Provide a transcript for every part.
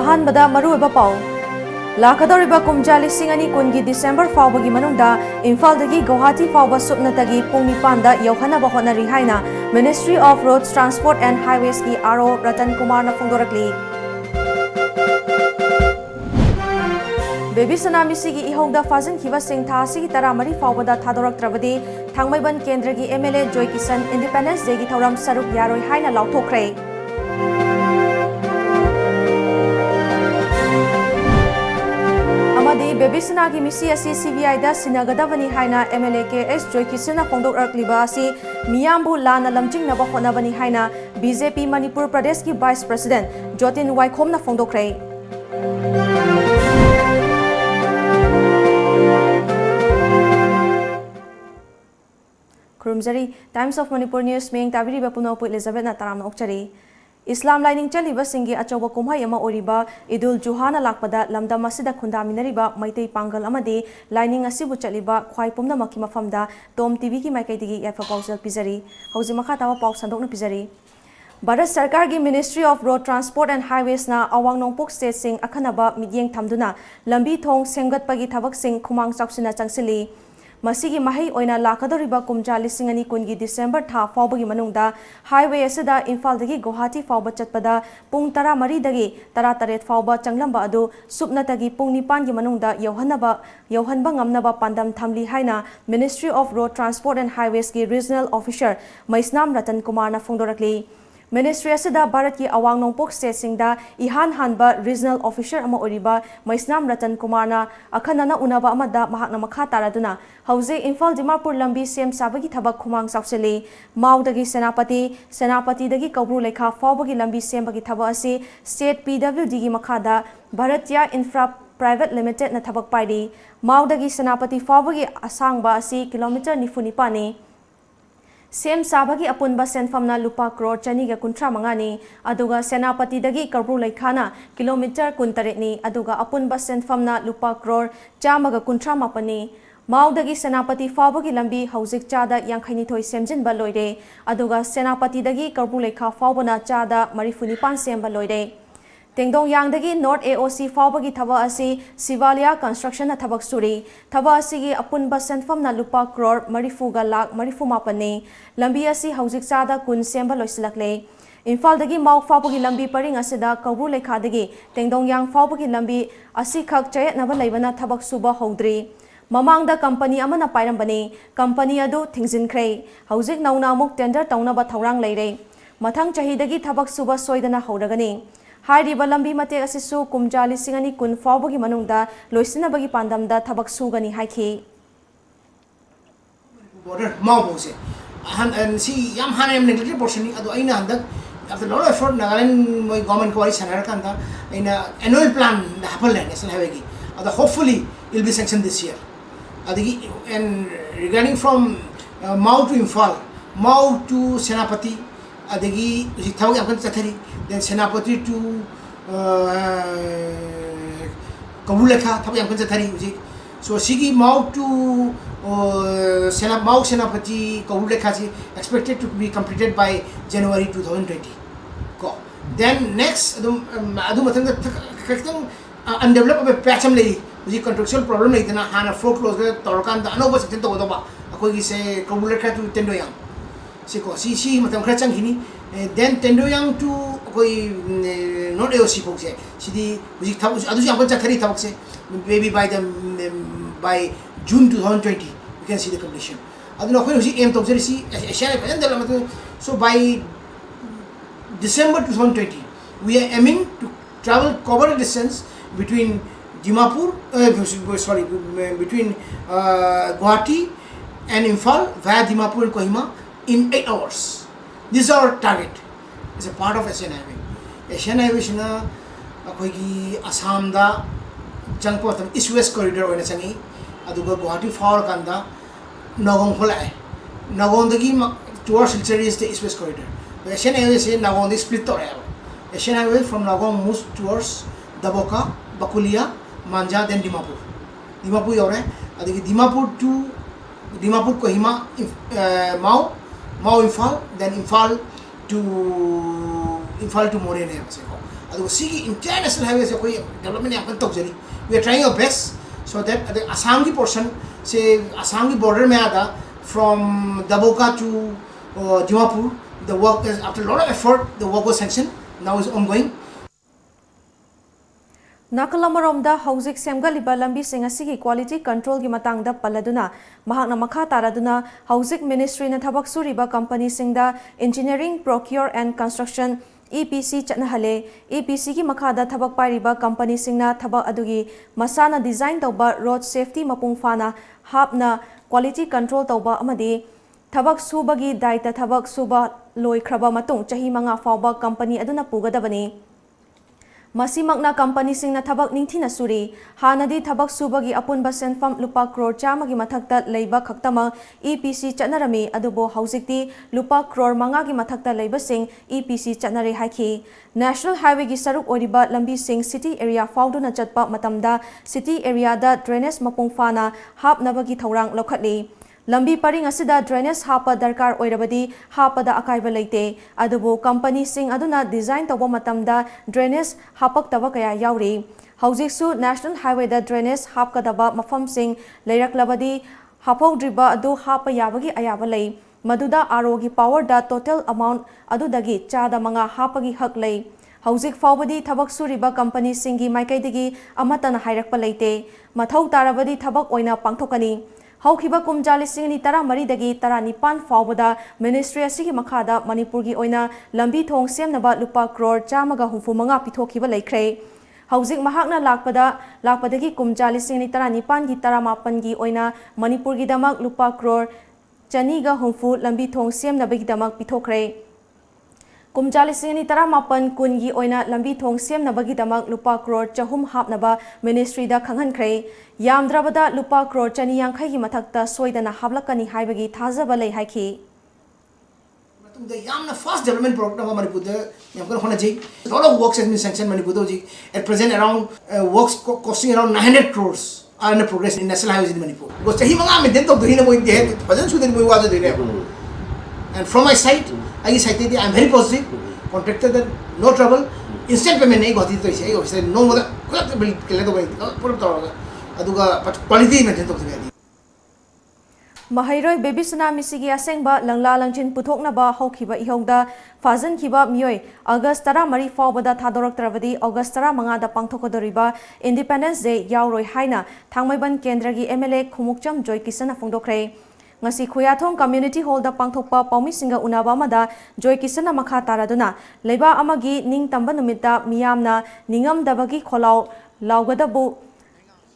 अहानबदा मरुएबा पाउ लाखदौरिबा कुमजा लिसिंग अनि कुनगी दिसंबर फाउबगी मनुंगदा इम्फालदगी गुवाहाटी फाउबा सुपनतगी पुंग निपानदा यौहनबा होनरी हाइना ministry of roads transport and highways की आरओ रतन कुमार न फोंदोरकली बेबी सनामिसी की इहोंगदा फाजन खिबा सिंग थासी की तरा मरी फाउबदा थादोरकत्रबदी थांगमैबन केंद्र की MLA Joy Kishan independence day की थौरम सरुक यारोय हाइना लाउथोखरे बेबी सना की मिसी असी सीबीआई दा सिनगदबनी हाइना एमएलए के एस जॉय किशन फोंदोरकलिबा असी मियामबु लाना लमजिंगनबा होनबनी हाइना बीजेपी मणिपुर प्रदेश की वाइस प्रेसिडेंट जोतिन वाइखोमना फोंदोखरे खुरुमजरी टाइम्स ऑफ मणिपुर न्यूज में ताबिरिबा पुनोपु एलिजाबेथ ना तराम ओक्चरी इस्लाम लाइनिंग चलिबा सिंगी अचौबा कुमहाई अमा ओरिबा ईदुल Zuha लाकपदा लमदम असिदा खुंदामिनरिबा Meitei Pongal अमदि lining असिबु चलिबा ख्वाई पुमनमकी मफमदा Tom TV की माइकैदिगी याफा पाउसल पिजरी हौजि मखा तावा पाउ संदोकना पिजरी भारत सरकार की ministry of road transport and highways ना अवांग नोंपोक स्टेट सिंग अखनबा मियेंग थमदुना लंबी थोंग सेमगतपगी थबक सिंग खुमांग चाउसिना चंगसिली मसीगी महई ओइना लाखदोरिबा कुमजा लिसिंग अनि कुनगी दिसंबर था फाउबगी मनुंगदा हाईवे असिदा इम्फालदगी गुवाहाटी फाउबा चटपदा पुंग 13 दगी 13 फाउबा चंगलंबा अदु सुपनतगी पुंग 9 की मनुंगदा यौहनबा ngamnaba pandam thamli haina ministry of road transport and highways की रीजनल ऑफिसर मैसनाम रतन कुमार ना फोंदोरकली मिनिस्ट्री असिदा भारत की अवांग नोंपोक स्टेट सिंगदा इहान हानबा रीजनल ऑफिसर अमा ओरिबा मैसनाम रतन कुमार ना अखनना उनाबा अमदा महाकना मखा तारादुना हौजे इम्फाल दिमापुर लंबी सेम साबगी थबक खुमांग साउसेली माउदगी सेनापतिदगी कौब्रु लेखा फाउबगी लंबी सेमबगी थबक असी स्टेट पीडब्ल्यूडी की मखादा भारतीय इंफ्रा प्राइवेट लिमिटेड न थबक पाइरी माउदगी सेनापति फाउबगी असांगबा असी किलोमीटर 94 सेम साबगी अपुनबा सेनफमना लुपा करोड़ चनीगा कुंट्रा मंगानी अदुगा सेनापतिदगी कब्रु लेखाना किलोमीटर 19 नी अदुगा अपुनबा सेनफमना लुपा करोड़ चामगा कुंट्रा मापनी माउदगी सेनापति फाउबगी लंबी हौजिक चादा यांखैनिथोय सेमजिनबा लोइरे अदुगा सेनापतिदगी कब्रु लेखा फाउबना चादा 45 सेमबा लोइरे तेंगदोंग यांगदगी नॉर्थ एओसी फाउबगी थबा असी सिवालिया कंस्ट्रक्शन थबक सुरी थबा असीगी अपुनबा सेनफमना लुपा करोड़ 40 लाख 45 लंबी असी हौजिक चादा कुन सेमबा लोइसलकले इम्फालदगी माउ फाउबगी लंबी परिंग असिदा कौब्रु लेखादगी तेंगदोंग यांग फाउबगी लंबी असी खक चयतनबा लेबना थबक सुबा हौद्री ममांगदा कंपनी अमना पाइरंबनी कंपनी अदु थिंगजिनख्रे हौजिक नौना अमुक टेंडर तौनबा थौरांग लेरे मथंग चहीदगी थबक सुबा सोइदना हौरगनी हाइरिबा लंबी मते असिसु कुमजा लिसिंग अनि कुन फाउबगी मनुंगदा लोइसिनबगी पांदमदा थबक सुगनी हाइखि बॉर्डर माउबोसे अहन सी याम हाने एम नेग्लेक्टेड पोर्शन नि अदो आइना हंदक after lot of effort Nagaland मोय गवर्नमेंट को वारी सनर कांदा आइना annual plan happen land national highway की अदो hopefully will be sanction this year अदगी and regarding from Mao to Imphal Mao to Senapati अदगी उसी थबक याम चथरी then senapati to kabulekha thab yang kunja thari uji so sigi mau to senapati kabulekha ji expected to be completed by January 2020 ko then next adu matang kakitang undeveloped patcham lei uji contractual problem lei na hana foreclose ga torkan da anoba section to ba akoi gi se kabulekha to tendo yang si ko si matam khra chang hini then tendo yang to koi not AOC folks sidi uji thab adu yang pancha thari thabak se maybe by June 2020 we can see the completion adu no koi uji aim to si asian and the so by December 2020 we are aiming to cover a distance between Dimapur between Guwahati and Imphal via Dimapur and Kohima in 8 hours. This is our target. It's a part of Asian Highway. Asian Highway is a Assam da Jangpotam East-West corridor oina changi. Aduga Guwahati far kanda Nagong holai. Nagong dagi towards Silchar is the East-West corridor. The Asian Highway is Nagong split to raya. Asian Highway from Nagong moves towards Daboka, Bakulia, Manja, then Dimapur. Dimapur yore. Adigi Dimapur to Dimapur Kohima, Mau Imphal, then Imphal to Morene. ꯑꯗꯨꯒ ꯁꯤꯒꯤ ꯏꯟꯇꯤꯌꯔ national ꯍꯥꯏꯋꯦꯁꯦ ꯑꯩꯈꯣꯏ development ꯌꯥꯝ ꯀꯟꯅ ꯇꯧꯖꯔꯤ ꯋꯤ R ꯇ꯭ꯔꯥꯏꯡ hour ꯕꯦꯁ so that the Assamgi portion say Assamgi border mein aada from Daboka to Dimapur the work is after a lot of effort the work was sanctioned now is ongoing Nakalamaromda hauzik semgaliba lambi sing asigi quality control gi matangda paladuna mahakna makha taraduna hauzik ministry na thabak suriba company singda engineering procure and construction EPC chatnahale EPC ki makhada thabak pairiba company singna thabak adugi masana design tawba road safety mapung fana hapna quality control tawba amadi thabak subagi daita thabak suba loikraba matung chahi manga fawba company aduna pugadabani Masimakna company sing na thabak ningthina suri hanadi thabak subagi apunba senfam lupa crore chamagi mathakta leiba khaktama EPC chatnarami adubo hauzikti lupa crore mangagi mathakta leiba sing EPC chatnare haiki National Highway gi saruk oriba lambi sing city area fauduna chatpa matamda city area da drainage mapung fana hap nabagi thaurang lokhatli Lambi paring asida drainage hapa darkar oirabadi hapada akaiba leite adubu company sing aduna design tawba matamda drainage hapak taba kaya yauri haujiksu National Highway da drainage hapkadaba mafam sing leiraklabadi hapodriba adu hapa yabagi ayaba lei maduda arogi power da total amount adudagi chada manga hapagi hak lei Haujik faubadi thabak suriba company singi maikaidigi amatana hairakpa leite mathau tarabadi thabak oina pangthokani Haukiba kumjali singni tara maridagi tara nipan faubada ministry asigi makhada Manipurgi oina lambi thong semnaba lupa crore chamaga humfu manga pithokiba leikre Haujik mahakna lakpadagi kumjali singni tara nipan gi tara mapan gi oina Manipurgi damak lupa crore chaniga humfu lambi thong semnabagi damak pithokre Kumjali singni tara mapan kungi oina lambi thong semnabagi damak lupa crore chahum hapnaba ministry da khanghankre Yamdrabada lupa crore chani yankhai gi mathakta soidana hablakani haibagi thajaba lei haiki the yamna fast development program of Manipur yamkar hona jai a lot of works has been sanctioned Manipur ji at present around works costing around 900 crores are in progress in national highways in Manipur because chahi manga me den to dhina moi de bhajan suden moi waja de and from my side I am very positive contractor that no trouble instant payment nahi goti to ise no moda bill kele to bai pura tawra aduga but quality maintain to the Mahairoi baby tsunami sigi asengba langla langjin puthoknaba haukiba ihongda fajan kiba mioi August 13 faubada thadoraktrabadi August 15 da pangthokodoriba Independence Day yauroi haina thangmaiban kendragi MLA Khumukcham Joy Kisan phongdokre ngasi Khoyathong Community Hall da pangthokpa paumi singa unaba mada Joy Kisan makha taraduna leiba amagi ningtamba numita miyamna ningamdabagi kholau laugadabu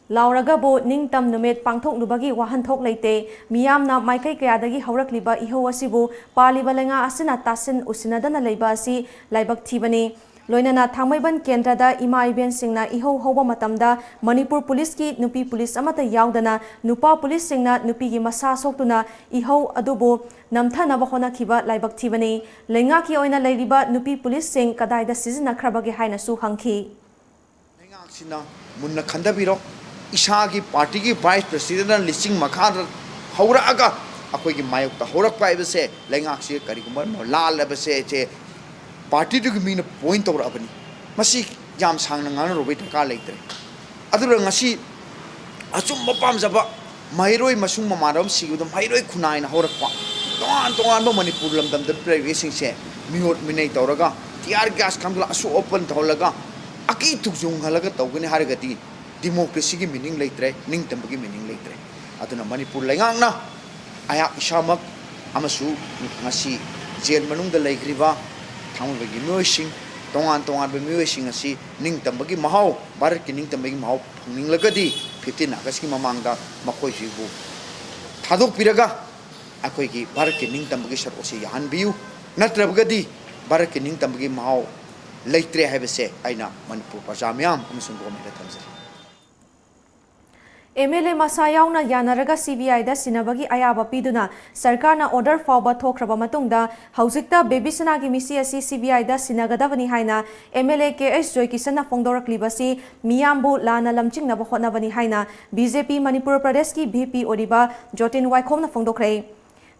Lauragabu ningtam numit pangthok nubagi wahanthok leite miyamna maikai kayadagi haurakliba iho asibu paliba lenga asina tasin usinadana leiba asi laibak thibani loinana thangmaiban kendrada ima iben singna iho hoba matamda Manipur police ki nupi police amata yaudana nupa police singna nupi gi masa soktuna iho adubu namthana bahona khiba laibak thibani lenga ki oina leiriba nupi police sing kadaida sizna khrabagi haina su hangki lenga sina munna khandabiro Ishagi party ki vice president listing makhan haura aga akoi ki mayok ta horak pai bese lenga si kari kumar no lal bese che party tu mi point tor apani masi jam sang na ngana robai ta ka leitre adura ngasi achum mapam jaba mairoi masung mamaram sigudum mairoi khunai na horak pa ton ba Manipur lamdam da prevailing se miot minai toraga tiar gas kamla asu open tholaga aki tukjung halaga tawgani haragati democracy ki meaning leitre ningtam ki meaning leitre aduna Manipur laingangna aya ishamak amasu ngasi jail manung da leigriba thangba gi moising tongan be moising asi ningtam gi mahau bharat ki ningtam gi mahau phangning lagadi 15 August ki mamangda makoi jibu thadok piraga akoi gi bharat ki ningtam gi sar osi yahan biu natrabgadi bharat ki ningtam gi mahau leitre habese aina Manipur pajamyam amasung gomera thamjari MLA Masayauna Yanaraga CBI da Sinabagi Ayaba Piduna, Sarkarna order fauba thokraba matungda, Hauzikta Baby Sanagi Misi asi CBI da Sinagadavani Haina, MLA KS Joy Kisana Fongdorak Libasi, Miyambu Lana Lamching Nabahonavani Haina, BJP Manipur Pradesh ki BP Oriba, Jotin Waikom na Fongdokre.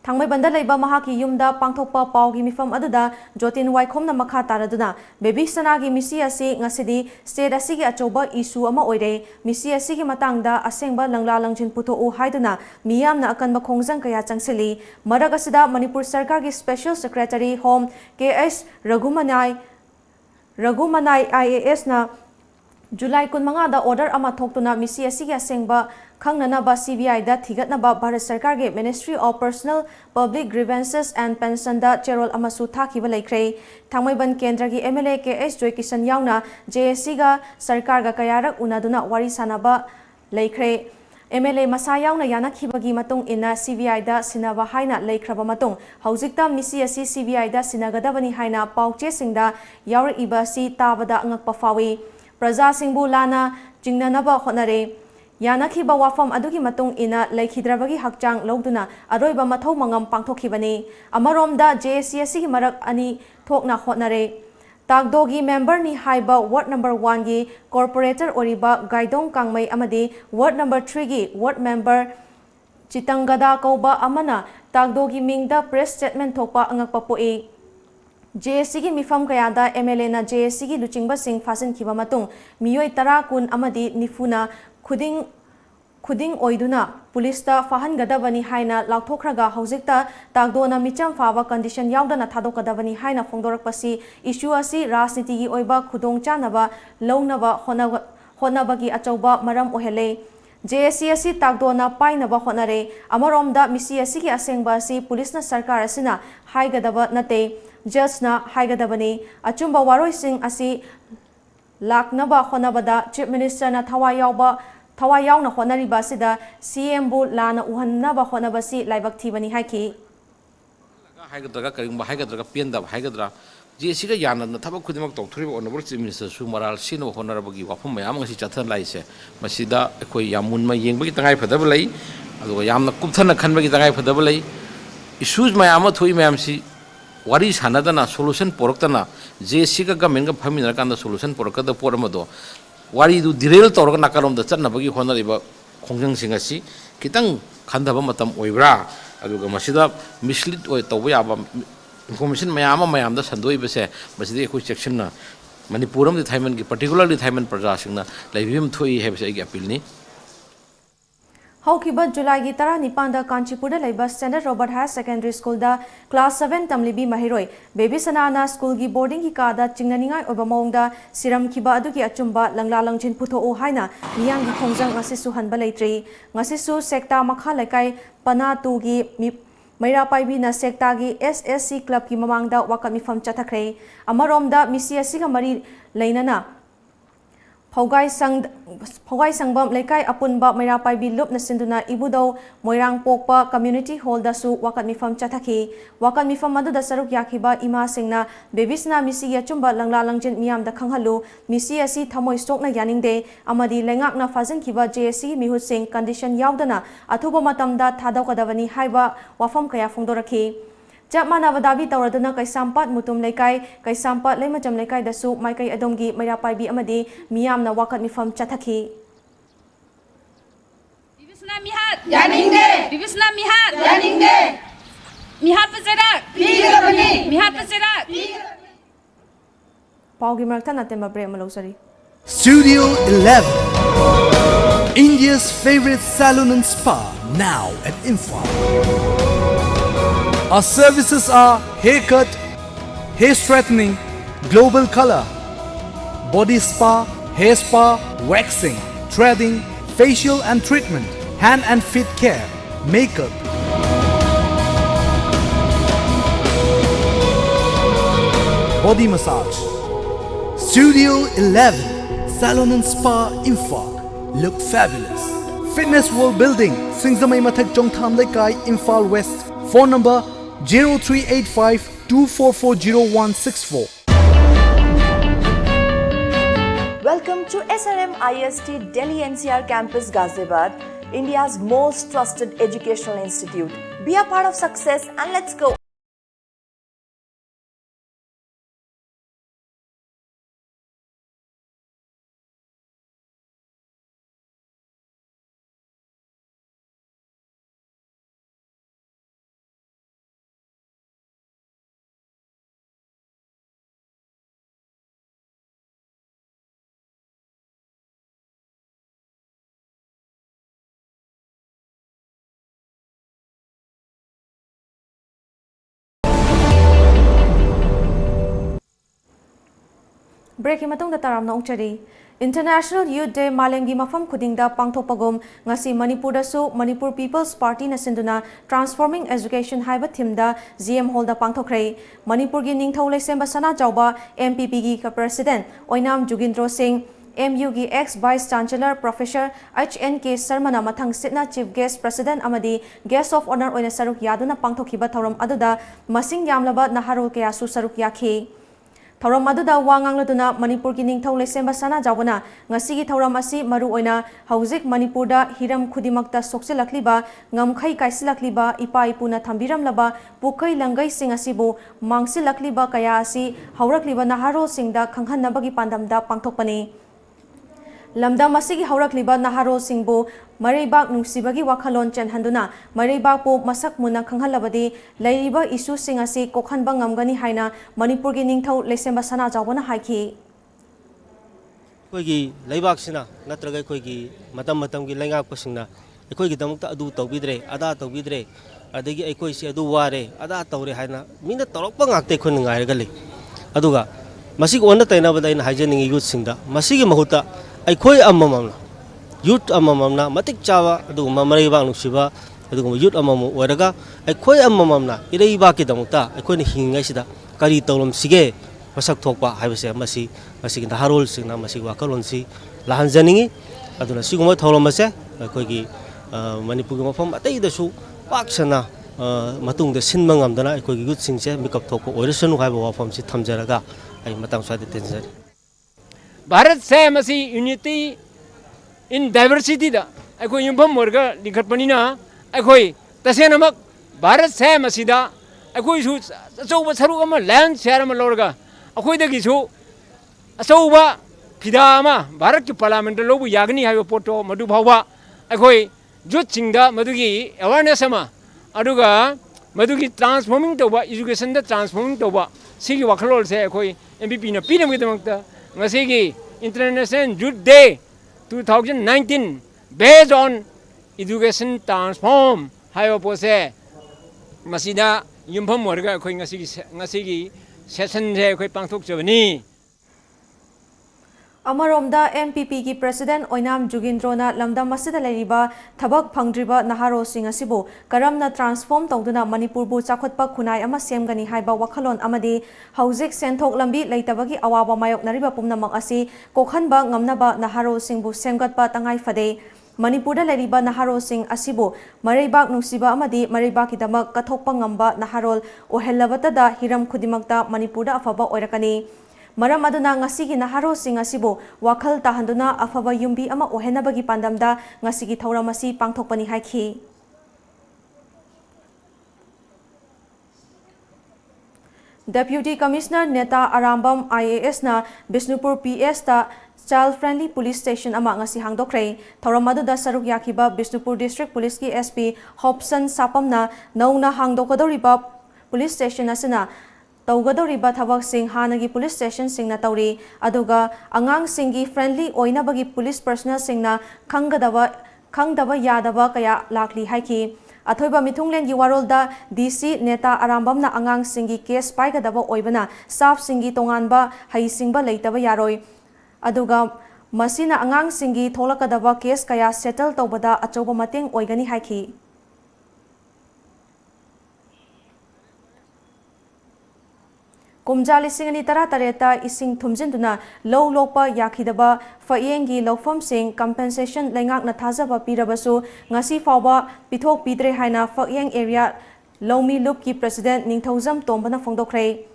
Thangmaibanda leiba mahaki yumda pangthokpa paugi mifam aduda Jotin Waikhomna makha taraduna Baby Sanagi misi asi ngasidi state asigi achoba issue ama oire misi asigi matangda asengba langla langjin puthou haiduna miyamna akanba khongjang kaya changsili marag asida Manipur Sarkar gi Special Secretary Home KS Raghumanai IAS na July 15 da order ama thoktuna misi asigi asengba Khangnanaba CBI da thigatnaba Bharat Sarkar ge Ministry of Personal Public Grievances and Pension da Cherol amasu thakiba laikre Thangmaiban Kendra gi MLA KS Joy Kishan yauna JSC ga Sarkar ga kayarak unaduna wari sanaba laikre MLA masa yauna yanakhibagi matung ina CBI da sinaba haina laikhraba matung haujikta misi asi CBI da sinagadabani haina pauche singda yawrak ibasi tabada angakpa fawi Praja singbu lana jingnanaba honare Yanakhiba wafam adugi matung ina laikhidrabagi hakchang logduna aroiba mathau mangam pangthokhibani amaromda JSC gi marak ani thokna hotnare Tagdogi member ni haiba ward number 1 gi corporator oriba Gaidong Kangmai amadi ward number 3 gi ward member Chitangada kauba amana Tagdogi mingda press statement thokpa angakpa poi JSC gi mifam kayada MLA na JSC gi luchingba sing fasin khiba matung miyoi tara kun amadi nifuna khuding oiduna pulista fahan gadabani haina laukthokraga haujikta tagdona micham fawa condition yaudana thadokadabani haina phongdorakpasi issue asi rajniti gi oiba khudong chanaba lownaba honabagi achauba maram ohele JSC asi tagdona painaba honare amaromda misi asi gi asengba asi pulisna sarkar asina haigadaba nate judge na haigadabani achumba waroi sing asi laknaba honabada chief minister na Thawai yauna honariba sida CM bu lana uhannaba honabasi laibak thibani haiki haigadra karingba haigadra penda haigadra JSC ga yana na thaba khudimak tawthriba honorable chief minister su maral sino honarabagi wafam mayam ngasi chathan laise masida ekoi yamun ma yengbagi tangai phadaba lai aduga yamna kupthana khanbagi tangai phadaba lai issues mayam thui mayam si wari sanadana solution poroktana JSC ga government ga phamina kanda solution porokada poramado wari du derail tawrga nakalom da chanabagi honariba khongjang singasi kitang khandaba matam oibra aduga masida mislead oi tawba yaba information mayam da sandoi bese masida ekoi section na manipuram di thaiman gi particularly thaiman praja singna laibim thoi hebse gi appeal ni Haukiba July gi tara nipanda Kanchipurda leiba Standard Robert Higher Secondary School da class 7 tamlibi mahiroi baby sanana school gi boarding gi kada chingnaningai oba mongda siram khiba adugi achumba langla langjin putho o haina miyang gi khongjang ngasi su hanba leitri ngasi su sekta makha lekai pana tu gi Maira Paibi na sekta gi SSC club ki mamangda wakami fam chathakre amaromda misi asiga mari leinana Phogai sangbam lekai apunba Maira Paibi lup na sinduna ibudo Moirang Pokpa Community Hall da su wakat mifam chathaki wakat mifam adu da saruk yakiba ima singna bebisna misi ya chumba langla langjin miyam da khanghalu misi asi thamoi stok na yaningde amadi lengak na fazin kiba JSC mihut sing condition yaudana athuba matamda thadokadawani haiba wafam kaya phongdoraki Japmana Vadabi Tauraduna Kaisampat Mutum Lekai, Kaisampat Lemajam Lekai Dasu, Maikai Adomgi, Maira Paibi Amadi, Miyam na wakat mifam chathaki. Divisna Mihat, Yaningde, Divisna Mihat, Yaningde, Mihat Pazerak, Mihat Pazerak. Paugi Marta Natemba Bre Malosari. Studio 11, India's favorite salon and spa, now at Imphal. Our services are haircut, hair straightening, global color, body spa, hair spa, waxing, threading, facial and treatment, hand and feet care, makeup. Body massage. Studio 11, Salon and Spa Imphal. Look fabulous. Fitness World Building, Singzamai Mathak Jongtham Lekai, Imphal West. Phone number 0385 2440164. Welcome to SRM IST Delhi NCR Campus Ghaziabad, India's most trusted educational institute. Be a part of success and let's go. Break matungda taramna ongchari. International Youth Day Malemgi mafam khudingda pangthokpagum ngasi Manipur su Manipur People's Party na sinduna Transforming Education haiba thimda GM Hall da pangthokrai. Manipur gi ningthau leisemba sana jauba MPP gi ka President Oinam Jugindro Singh MU gi ex Vice Chancellor Professor HNK Sarmana mathang sitna Chief Guest President amadi Guest of Honor oina saruk yaduna pangthokhiba thoram aduda masing yamlaba naharul kaya su saruk yakhi. Thoram aduda wangang laduna Manipur gi ningthau leisemba sana jawbana ngasi gi thoram asi maru oina hauzik Manipur da hiram khudimakta sokselakliba ngamkhai kaisilakliba ipa ipuna thambiram laba pukai langai sing asibu mangsilakliba kaya asi haurakliba naharol singda khanghanabagi pandamda pangthokpani. Lamda masigi haurakliba naharol singbu Mareibak nungsibagi wakhalon chenhanduna Mareibak po masak muna khanghalabadi lairiba isu singasi kokhanba ngamgani haina Manipur gi ningthau leisemba sana jawbana haiki. Koigi leibak sina natraga koigi matam gi lenga pasingna koigi damukta adu tawbidre ada tawbidre adagi ekoi si adu ware ada tawre haina mina torokpa ngakte khon ngai gali aduga masig onna taina bada ina haijening youth singda masigi mahuta aikoi amamamna youth amamamna matik chawa adu mamaribak nusiba adu youth amamu waraga aikoi amamamna ireiba ki damukta aikoi ni hingai sida kari tawlom sige masak thokpa haibase masi masigi naharol singna masigi wakalon si lahan janingi aduna siguma thawlomase koigi Manipur gi mafam atei da su paksana matung da sinma ngamdana koigi youth singse mikap thokpa oiresanu haiba wafam si thamjaraga ai matang swade tenjari Bharat se masi unity in diversity da aiko yumpam morga likhat panina aiko tasenamak Bharat se masida aiko su achouba saruk ama land share ama lorga aiko dagi su achouba phida ama Bharat ki parliament lobu yagni haiba poto madu phawba aiko youth singda madugi awareness ama aduga madugi transforming toba education da transforming toba sigi wakhalol se aiko MPP na pinam gi damakta ngasigi International Youth Day 2019 based on education transform haiba pose masida yumpham morga khoi ngasigi session je khoi pangthok chabani Amaromda MPP ki President Oinam Jugindrona lamdam masida leriba thabak phangdriba naharo sing asibu karamna transform tawduna Manipur bu chakhotpa khunai ama semgani haiba wakhalon amadi hauzik senthok lambi leitabagi awaba mayok nariba pumnamak asi kokhanba ngamnaba naharo singbu semgatpa tangai fade Manipur da leriba naharo sing asibu Mareibak nungsiba amadi Mareibak ki damak kathokpa ngamba naharol ohellabata da hiram khudimakta Manipur da afaba oirakani Maram aduna ngasigi naharo sing asibu wakhal tahanduna afaba yumbi ama ohenabagi pandamda ngasigi thauramasi pangthokpani haiki. Deputy Commissioner Neta Arambam IAS na Bisnupur PS ta Child Friendly Police Station ama ngasi hangdokre thauramadu da saruk yakiba Bisnupur District Police ki SP Hobson Sapam na nauna hangdokadoriba Police Station asina Taugadoriba thabak sing hanagi police station singna tauri aduga angang singi friendly oinabagi police personnel singna khangdaba yadaba kaya lakli haiki athoiba mithunglen gi warolda DC Neta Arambamna angang singi case paigadaba oibana saf singi tonganba haisingba leitaba yaroi aduga masina angang singi tholakadaba case kaya settle tawbada achoba mateng oigani haiki Kumja lising ani tara tareta ising thumjinduna low lokpa yakhidaba fayengi lawfam sing compensation lengak na thajaba pirabasu ngasi fawba pithok pidre haina fayeng area lawmi loop ki president ningthaujam tombana phongdokre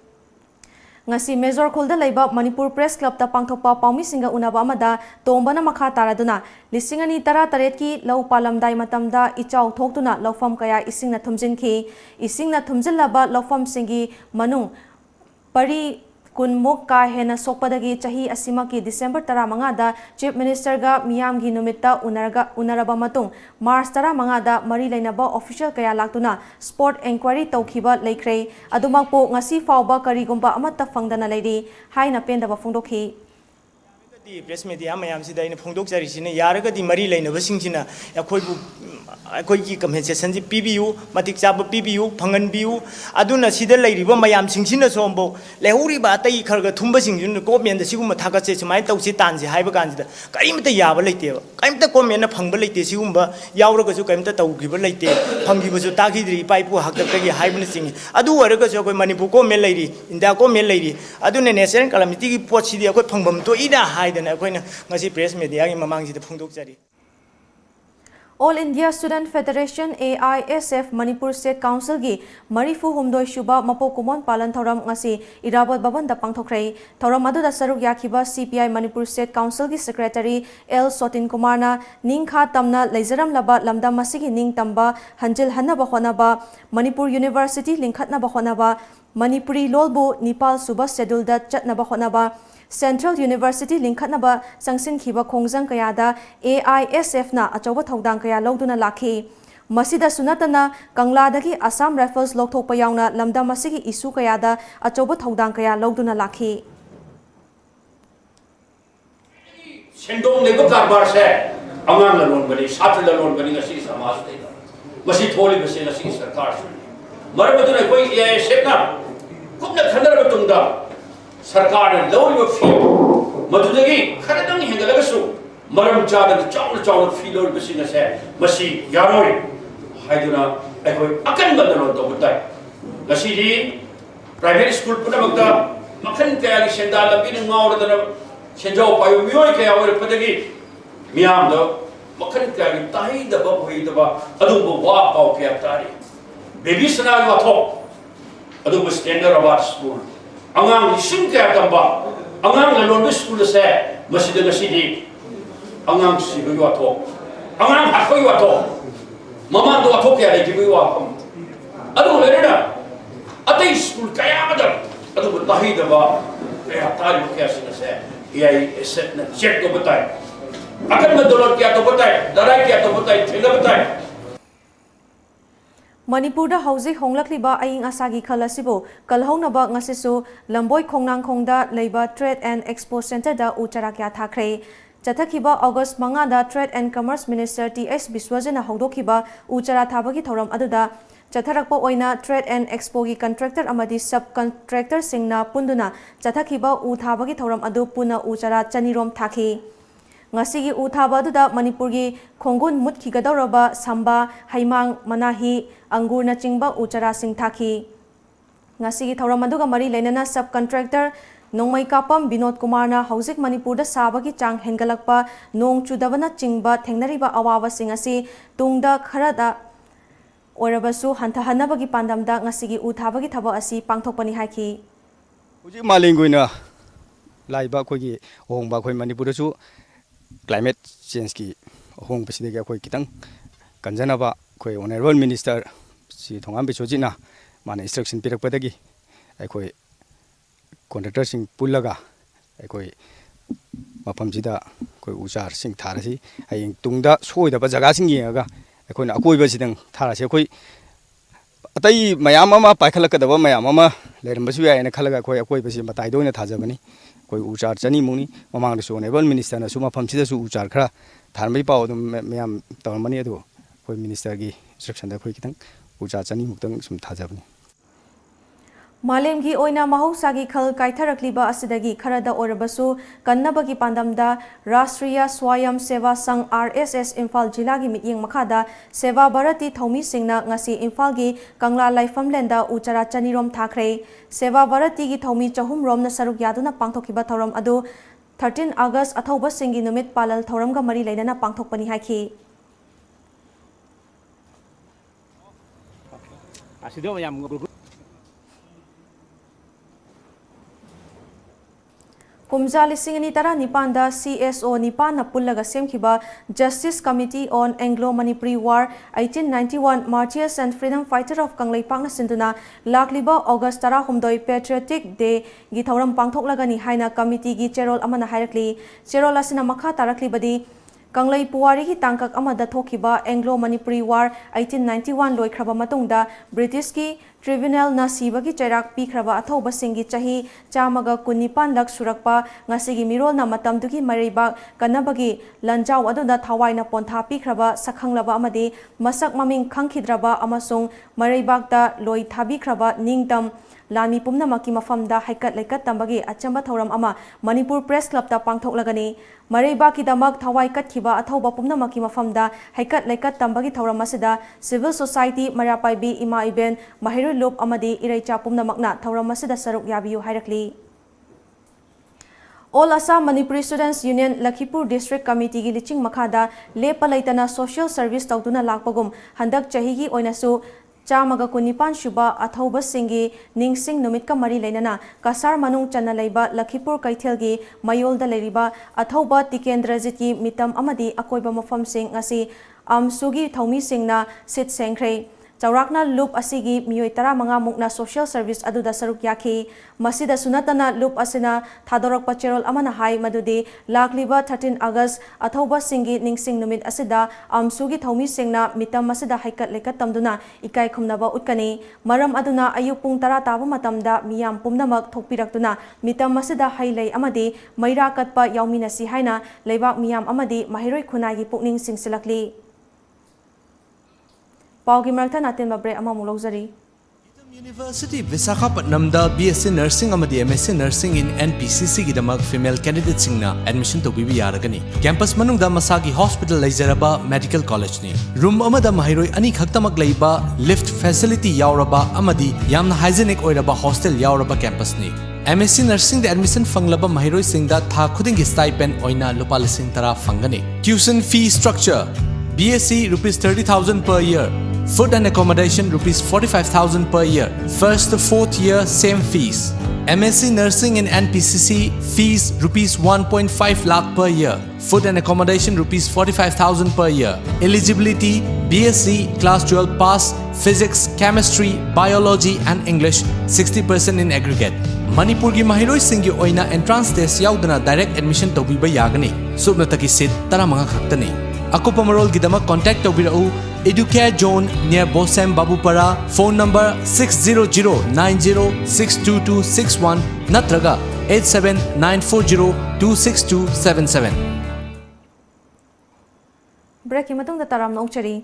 ngasi major khulda leiba Manipur Press Club ta pangthokpa paumi singa unaba amada tombana makha taraduna lising ani tara taret ki law palamdai matamda ichau thoktuna lawfam kaya ising na thumjinki ising na thumjillaba lawfam singi manung Pari kunmuk ka hena sokpadagi chahi asima ki December 15 da Chief Minister ga miyam gi numita unaraba matung March 15 da mari lainaba official kaya laktuna sport inquiry tawkhiba leikhrei adumangpo ngasi fawba karigumba amata fangdana leiri haina pendaba phongdokhi press media ma'am से फोंदोक्चरीसिने यारगदी मरी लेनबसिंगसिना अखोइबु अखोइगी compensation जी PBU मतिक चाब PBU फंगनबियू अदुना सिदा लेरिबा मयाम सिंगसिना सोमबो लेहुरिबा तई Kharga थुंबसिंगजुन government सिगुम थागतसे सुमाय तौसि तानसे हाइबा कानजिदा करिमता याबा लेतेबा करिमता government फंगबा लेते सिगुमबा यावरगसु करिमता तौगिबा लेते फंगिबसु ताखिद्री पाइपु हाकतगी हाइबना सिंगी अदु वरगसु अखोइ Manipur government लेरी India government लेरी अदुने national calamity की पोटसिदी अखोइ फंगबम तो इना हाइदना अखोइना ngasi press media gi mamang ji phungdokchari All India Student Federation AISF Manipur State Council gi Marifu Humdoi Shuba Mapo Kumon Palan Thoram ngasi Irabot Bhavan da pangthokrai Thoram adu da saruk yakiba CPI Manipur State Council gi Secretary L Sotin Kumar na ningkha tamna leizaram laba lamda masigi ning tamba hanjil hanaba honaba Manipur University linkhatna ba honaba Manipuri lolbu Nepal suba schedule da chatna ba honaba Central University linkhatnaba sangsin khiba khongjang kayada AISF na achoba thodang kaya loduna lakhi masida sunatana Kangladagi Assam Rifles lokthokpa yauna lamda masigi issue kayada achoba thodang kaya loduna lakhi Sendong leba karbar se angang la lon bani satra la lon bani ngasi samaj de masi tholi base ngasi sarkar marabadu na koi AISF na kupna khandar batungda सरकार ने लौरिबा फी मदुदगी खरदंग हेंगलगसु मरम चादन चाउल चाउल फी लौरिबसिंग से मसी यारोय हाइदुना अखोय अकन बदलो तो बुताय गसीदी private school पुनमक्ता मखन कयागी सेंदा लबिन ngawdana सेंजो पायो मियोय कया ओर पदगी मियाम दो मखन कयागी ताही दबा होइदबा अदुबो वा पाव कया तारी बेबी सना वाथो अदुबो standard of school angang ising kaya tamba angang lalon be school se masida masidi angang sibu wato angang hakoi wato mama do wato kaya le jibu wa adu lerena atai school kaya madam adu batahi daba kaya tari kaya sina se ai set na check ko batai akan madolot kaya to batai darai kaya to batai thela batai Manipur da hausi honglakliba aing asagi khalasibo kalhaunaba ngasisu lamboi khongnang khongda leiba Trade and Expo Center da ucharakya thakre Chathakiba August manga da Trade and Commerce Minister TS Biswajana haudokiba uchara thabagi thoram aduda Chatharakpa oina Trade and Expo gi contractor amadi subcontractor singna punduna Chathakiba u thabagi thoram adu puna uchara chanirom thaki Ngasigi uthaba aduda Manipur gi khongun mutkigadoraba samba haimang manahi angur na chingba uchara sing thaki Ngasigi thoram aduga mari lenana subcontractor nongmai kapam Binod Kumar na hauzik Manipur da sabagi chang hengalakpa nong chudabana chingba thengnariba awawa sing asi tungda kharada orabasu hantahanabagi pandamda ngasigi uthabagi thaba asi pangthokpani haiki Uji malinguina laiba khogi hongba khoi Manipur su climate change ki hong paside ga khoi kitang kanjanaba khoi honorable minister si thongam bisojina mana instruction pirak padagi ai khoi contractor sing pullaga ai khoi mapam sida khoi uchar sing tharasi ai tungda soi da ba jaga sing yenga ai khoi na akoi ba sidang tharase khoi atai mayam ama paikhalak da ba mayam ama leram basu ya ena khalaga khoi akoi ba si matai doina thajabani koi uchar chani muni mamang da honorable minister na suma phamsida su uchar khara tharmai paw dum mayam tawmani adu koi minister gi instruction da koi kitang uchar chani muktang sum thajabani Malemgi oina mahausagi khal kaitharakliba asidagi kharada orabasu kannabagi pandamda Rashtriya Swayam Seva Sangh RSS Imphal Jilagi mityeng makhada Seva Bharati Thomi Singna ngasi Imphal gi Kangla Laifamlenda uchara chanirom thakre Seva Bharati gi Thomi chahum rom na saruk yaduna pangthokiba thoram adu 13 August athauba singi numit palal thoramga mari leidana pangthokpani haiki asido yam Kumja lisingani tara nipanda CSO nipana pullaga semkiba Justice Committee on Anglo-Manipuri War 1891 Martyrs and Freedom Fighter of Kangleipang na sinduna lakliba August tara humdoi Patriotic Day gi thauram pangthoklagani haina committee gi cherol amana hairakli cherol asina makha taraklibadi Kanglai Puwari ki tangkak amada thokiba Anglo-Manipuri War 1891 loikraba matungda British ki tribunal सीबगी चैराक पीख्रबा अथौबसिंगी चाही चामगा कुनिपान लक सुरक्पा ngasiगी mirolna matamdugi maribak kanabagi lanjau aduna thawaina pontha pikraba sakhanglaba amadi masak maming khangkhidraba amasung maribakta loi thabikraba ningdam lami pumnamaki mafamda haikat laikat tambagi achamba thoram ama Manipur Press Club ta pangthoklagani maribaki damak thawai katkhiba athauba pumnamaki mafamda haikat laikat tambagi thoram asida civil society marapaibi ima iben mahiru loop amadi iraicha pumnamakna thoram asida saruk yabiyu hairakli All Assam Manipuri Students Union Lakhipur District Committee gi liching makhada lepa laitana social service tawtuna lakpagum handak chahi gi oinasu Chamaga kunipan shuba athauba singi ningsing numit ka mari leinana kasar manung chana leiba Lakhipur kaithel gi mayol da leriba athauba tikendrajit ki mitam amadi akoiba mafam sing ngasi amsugi thaumi singna sit sengkhrei Chaurakna loop asigi miyoi tara manga mukna social service aduda saruk yakhi masida sunatana loop asina thadorak pachirol amana hai madudi lakliba 13 August athauba singi ningsing numit asida amsugi thaumi singna mitam masida haikat lekat tamduna ikai khumnaba utkani maram aduna ayuk pung tara tabu matamda miyam pumnamak thokpiraktuna mitam masida hailei amadi maira katpa yauminasi haina leibak miyam amadi mahiroi khunai gi pukning singsilakli Paugi Martha Natin Mabre Amamu Lozari. University Visakhapatnam da BSc Nursing amadi MSc Nursing in NPCC gidamak female candidates singna admission to bibi yaragani. Campus manungda masagi hospital laizaraba medical college ni. Room amada mahiroi ani khaktamak laiba lift facility yauraba amadi yamna hygienic oiraba hostel yauraba campus ni. MSc Nursing the admission fanglaba mahiroi singda tha khudingi stipend oina lupa lising tara fangani. Tuition fee structure BSc rupees 30,000 per year. Food and accommodation rupees 45,000 per year. First to fourth year same fees. MSc Nursing in NPCC fees rupees 1.5 lakh per year. Food and accommodation rupees 45,000 per year. Eligibility BSc class 12 pass physics, chemistry, biology and English 60% in aggregate. Manipur gi mahiroi singi oina entrance test yaudana direct admission tobiba yagani. Subnataki seat taramanga khaktani. Akupa marol gidamak contact tobirau Educare Zone near Bosem Babupara, phone number 60090622261 natraga 87940262277. Break matung da taram nongchari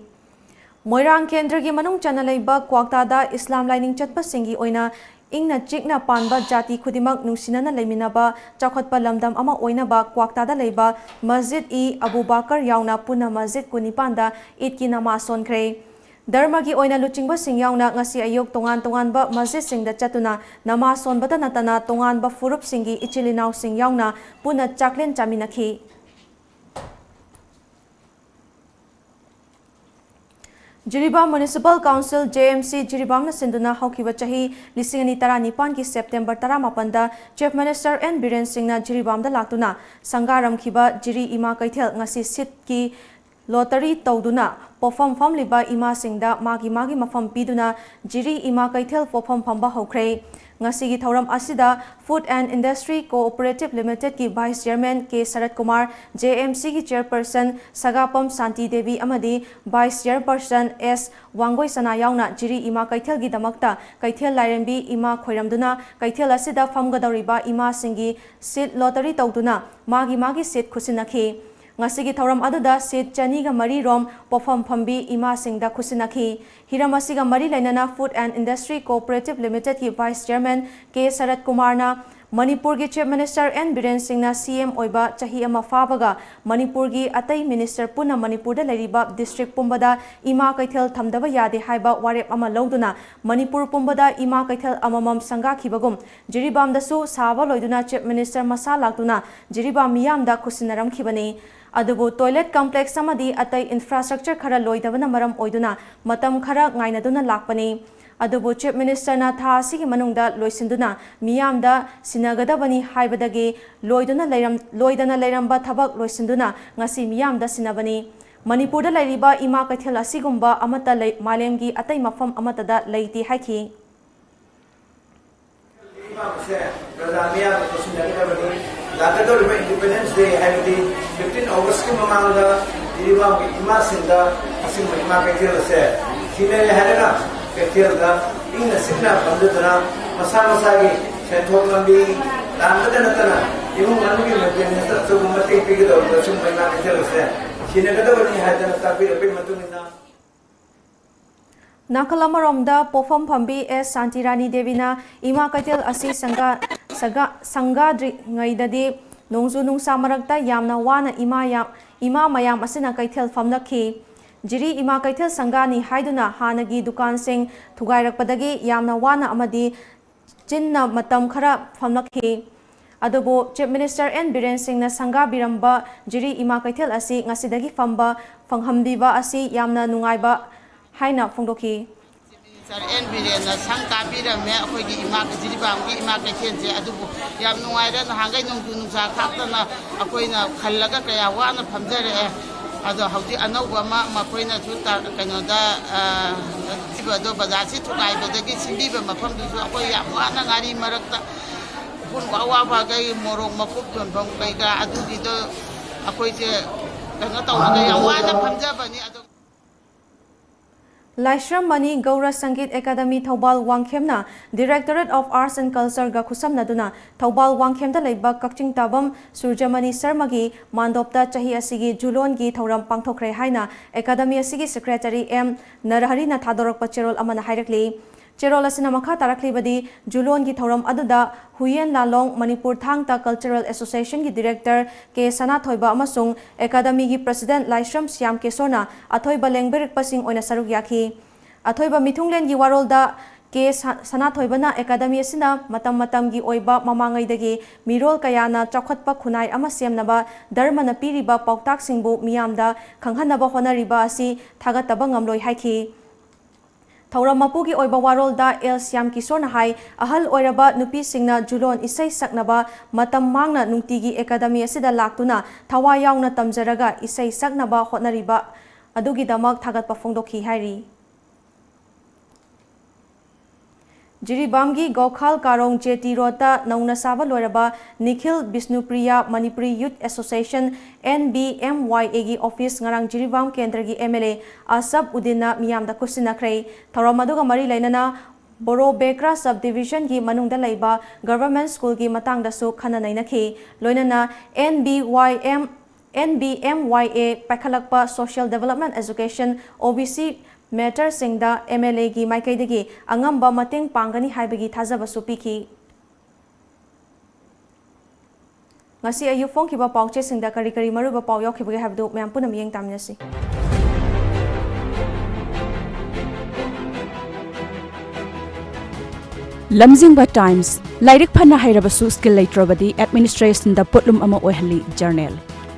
Moirang Kendra gi manung chana leiba kwakta da Islam lining chatpa singi oina ingna chikna panba jati khudimak nungsinana leiminaba chakhatpa lamdam ama oinaba kwakta da leiba masjid e Abu Bakar yauna puna masjid kunipanda idki nama sonkhre Dharma gi oina luchingba sing yauna ngasi ayok tongan ba masjid singda chatuna nama sonbata natana tongan ba furup singi ichilinau sing yauna puna chaklen chaminakhi Jiribam Municipal Council JMC Jiribam na sinduna haukiba chahi lisingani tara nipan ki September tara mapanda Chief Minister N Biren Singh na Jiribam da laktuna sangaram khiba Jiri Ima Kaithel ngasi sit ki lottery tawduna pofam famliba Ima Singda magi mafam piduna Jiri Ima Kaithel pofam phamba hokre Ngasigi Thauram Asida Food and Industry Cooperative Limited ki Vice Chairman K. Sarat Kumar, JMC ki Chairperson Sagapam Santi Devi Amadi, Vice Chairperson S. Wangoi Sana Yauna Jiri Ima Kaithel gi damakta Kaithel Lairembi Ima Khoiramduna Kaithel Asida Famgadoriba Ima Singi Seat Lottery Tawduna Magi Seat Khusinakhi Ngasigi Thauram aduda seat chaniga mari rom pofam phambi Ima Singda khusinakhi Hiramasiga mari lainana Food and Industry Cooperative Limited ki Vice Chairman K. Sarat Kumar na Manipur gi Chief Minister N Biren Singh na CM oiba chahi ama fabaga Manipur gi atai Minister puna Manipur da leriba district pumbada Ima Kaithel thamdaba yade haiba warep ama loduna Manipur pumbada Ima Kaithel amamam sanga khibagum Jiribam da su saba loiduna Chief Minister masa laktuna Jiribam miyam da khusinaram khibani Adubu toilet complex samadi atai infrastructure khara loidabana maram oiduna matam khara ngainaduna lakpani Adubu Chief Minister na tha asigi manungda loisinduna miyamda sinagadabani haibadagi loidana leiramba thabak loisinduna ngasi miyamda sinabani Manipurda lairiba Ima Kaithel asigumba amata malemgi atai mafam amatada leiti haiki Independence Day haibadi 15 August ki mamangda Jiribam Ima Singda asing Ima Kaithel se sine haidana ꯀꯩꯊꯦꯜꯗ ꯏꯪꯅ ꯆꯤꯛꯅ ꯐꯝꯖꯗꯨꯅ ꯃꯁꯥ ꯃꯁꯥꯒꯤ ꯁꯦꯟꯊꯣꯛ ꯂꯝꯕꯤ ꯇꯥꯟꯕꯇ ꯅꯠꯇꯅ ꯏꯃꯨꯡ ꯃꯅꯨꯡꯒꯤ ꯃꯦꯟꯇꯦꯅꯦꯟꯁꯇ ꯑꯆꯧꯕ ꯃꯇꯦꯡ ꯄꯤꯒꯗꯧꯔꯤꯕꯁꯨ ꯃꯩꯃꯥ ꯀꯩꯊꯦꯜ ꯑꯁꯦ ꯁꯤꯟꯅꯒꯗꯕꯅꯤ ꯍꯥꯏꯗꯅ ꯇꯥꯛꯄꯤꯔꯛꯄꯒꯤ ꯃꯇꯨꯡ ꯏꯟꯅ Nakal amaromda pofam phambi S Santirani Devina ima kaitel asi sangadri ngaidadi nongzu nungsa marakta yamna wana ima mayam asina kaitel famlakhi jiri ima kaitel sangani haiduna hanagi dukan sing thugairakpadagi yamna wana amadi chinna matam khara famlakhi adubo Chief Minister N Biren Singh na sanga biramba jiri ima kaitel asi ngasidagi famba phanghambiba asi yamna nungaiba haina phongdoki Sir N Biren na sangka birame akhoi ima jiribam gi ima kaitel je adubo yam nungaira na hangai nongju nungsa khaptana akhoi na khallaga kaya wana phamjare ado hauji anauba ma koina su ta kainoda tibado bazasi thukai badagi simbiba mafam du akhoi yam wana ngari marakta pun wa ba gai morong makup don bang kai ga adugi do akhoi je kaino tawna yam wana phamjabani ado Laishram Mani Gaura Sangit Academy Thobal Wangkhemna Directorate of Arts and Culture ga khusamnaduna Thobal Wangkhemda leiba Kakching Tabam Surjamani Sarmagi Mandopta chahi asigi Julon gi thoram pangthokre haina Academy asigi Secretary M Narahari na thadorok pacherol amana hairakli Cherol asina makha tarakli badi Julon gi thoram aduda Huyen Lalong Manipur Thangta Cultural Association gi Director K Sana Thoiba amasung Academy gi President Laishram Siam Kesona Athoiba Lengberik pasing oina saruk yakhi Athoiba Mithunglen gi warolda K Sana Thoibana Academy asina matam gi oiba mamangaidagi mirol kayana chakhatpa khunai ama semnaba dharmana piriba pautak singbu miyamda khanghanaba honariba asi thagataba ngamloi haikhi Thauram mapugi oiba warolda El Siam Kisona hai ahal oiraba nupi singna Julon isai saknaba matam mangna nungtigi Academy asida laktuna thawa yauna tamjaraga isai saknaba hotnariba adugi damak thagatpa phongdokhi hairi Jiribamgi Gokhal Karong JT Rota Nauna Saba Loraba Nikhil Bisnupriya Manipuri Youth Association NBMYA gi office ngarang Jiribam Kendra gi MLA Asab Udina Miyamda Kusinakrai Tharamaduga Mari Lainana Boro Bekra Subdivision gi Manungda Laiba Government School gi Matangda Su Khana Nainakhi Loinana NBMYA Pakhalakpa Social Development Education OBC Matter Singda MLA gi Maikaidagi Angamba Mating Pangani Haibagi Thazabasu Piki Ngasi ayu phone kiba pauche singda kari maruba pau yakhibage habdu myam punam yeng tamnasi Lamjingba Times Lairik Phana Hairabasu skill leitrobadi administration da putlum ama oihali journal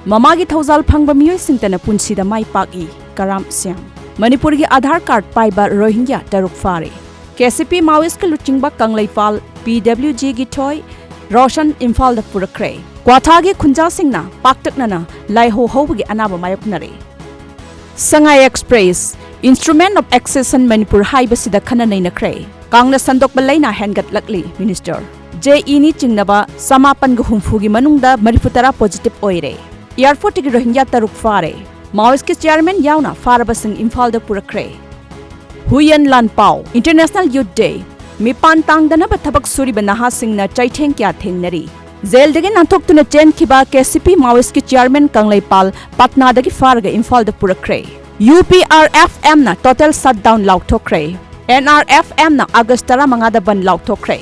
Mamagi Thauzal Phangba miyoi singtana punsida mai paki Karam Siam Manipur gi Aadhaar card paiba Rohingya taruk fare KCP Maoist ka luchingba Kangleipal PWG gi Toy Roshan Imphal da purakre Kwatha gi Khunja singna paktaknana laiho hobagi anaba mayoknare Sangai Express Instrument of Accession Manipur haibasida khana nainakre Kangna sandokba laina hengat lakli Minister JE ni chingnaba samapan gu humfu gi manungda marifutara positive oire Airport gi Rohingya taruk fare Maoist ke chairman yauna farabasing Imphal da purakre Huyen Lan Pau International Youth Day Mipan tangdana ba thabak suriba naha singna chaitheng kya thengnari Zel dagi nantoktuna chen khiba KCP Maoist ke chairman Kangleipal Patna dagi farga Imphal da purakre UPRFM na total shutdown lauktokre NRFM na August 15 da ban lauktokre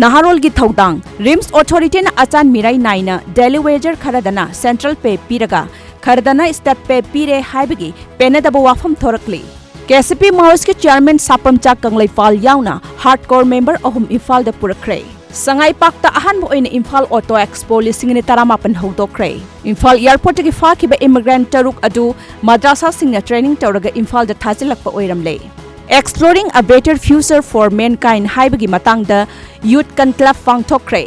Naharol gi thaudang Rims Authority na achan mirai naina daily wager kharadana central pay piraga kharadana state pay pire haibagi penadaba wafam thorakli KCP Maoist ke chairman Sapamcha Kangleipal yauna hardcore member ahum Imphal da purakre Sangai Pakta ahan mo oina Imphal Auto Expo lisingni taramapan hodokre Imphal Airport gi fakhiba immigrant taruk adu madrasa singna training tawraga Imphal da thajilakpa oiramle Exploring a better future for mankind haibagi matangda youth conclave pangthokre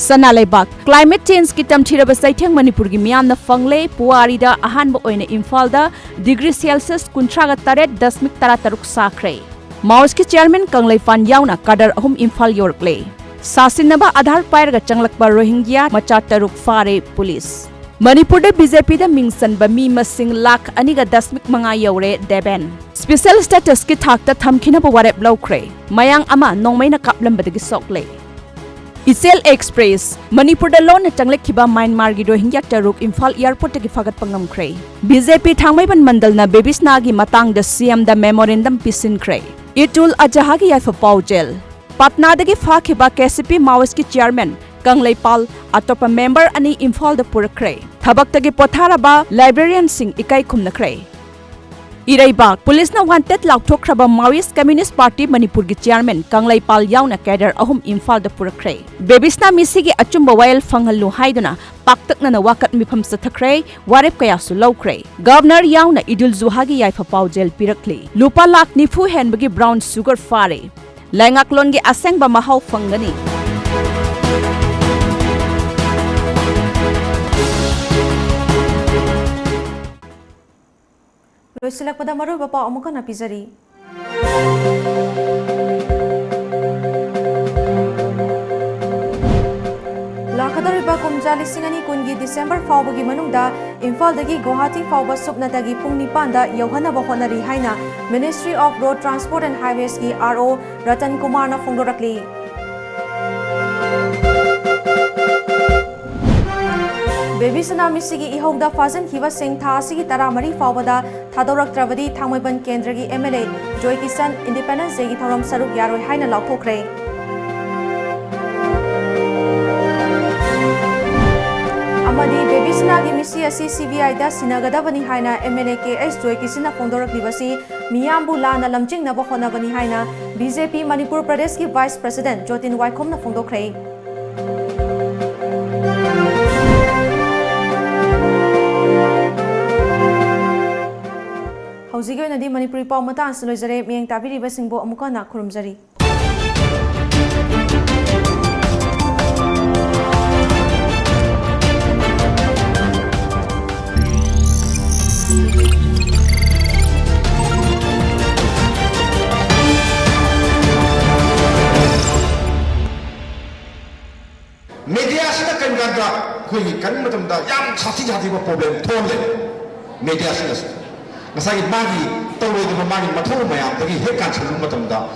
Sanalaibak climate change ki tamthiraba saitheng Manipur gi miyamna fangle puari da ahanba oina Imphal da degree Celsius 38.33 sakre Maoist ki chairman Kangleifan yauna kadar ahum Imphal yorkle Sasinaba Aadhaar pairaga changlakpa Rohingya macha taruk fare police Manipur BJP da mingsan ba mi masing lakh aniga dasmik manga yore deben. Special status ki thakta thamkhina ba warep lawkre. Mayang ama nongmay na kaplam badagi sokle. Isel Express Manipur da lon na changlek khiba Myanmar gi Rohingya taruk Imphal airport gi fagat pangam kre. BJP thangmai ban mandal na bebisna gi matang da CM da memorandum pisin kre. Itul ajaha gi yafa paujel. Patna da gi fa khiba KCP Maoist ki chairman Kangleipal atopa member ani Imphal da purakre. Thabak tagi potharaba librarian sing ikai khumnakre. Iraibak police na wanted laukthokraba Maoist Communist Party Manipur gi chairman Kangleipal yauna cadre ahum Imphal da purakre. Bebisna misigi achumba wail fangallu haiduna paktakna na wakat mifam sathakre warep kaya su lawkre. Governor yauna Idul Zuhagi yaifa paujel pirakli. Lupa lak nifu henbagi brown sugar fare. Laingaklon gi aseng ba mahaw fangani. Loisilakpada maru bapa amuka na pizari. Lakadariba kumja lisingani kungi December fawbagi manungda Imphal dagi Guwahati fawba supna dagi pung nipanda yauhana bahonari haina Ministry of Road Transport and Highways ki RO Ratan Kumar na fungdorakli. Baby Sanami Sigi Ihogda Fazan Hiva Singh Tha Sigi Taramari Fawada Thadorak Travadi Thangmaiban Kendragi MLA Joy Kisan Independence Day Thoram Saruk Yaroi Haina Laukthokre. Amadi Baby Sanagi Misi Asi CBI da Sinagadavani Haina MLA KS Joy Kisina Fondorak Livasi Miyambu Lana Lamjing Naba Honavani Haina BJP Manipur Pradesh ki Vice President Jotin Waikom na Fondokre. Hausigo na di Manipuri pau mata sa loizare miyang tabiri basingbo amuka na kurumzari. Media sila kan ganda kui kan macam dah yang hati problem thole media sila. Masagi magi tawai di magi mathau mayam tagi hekan chhalung matam da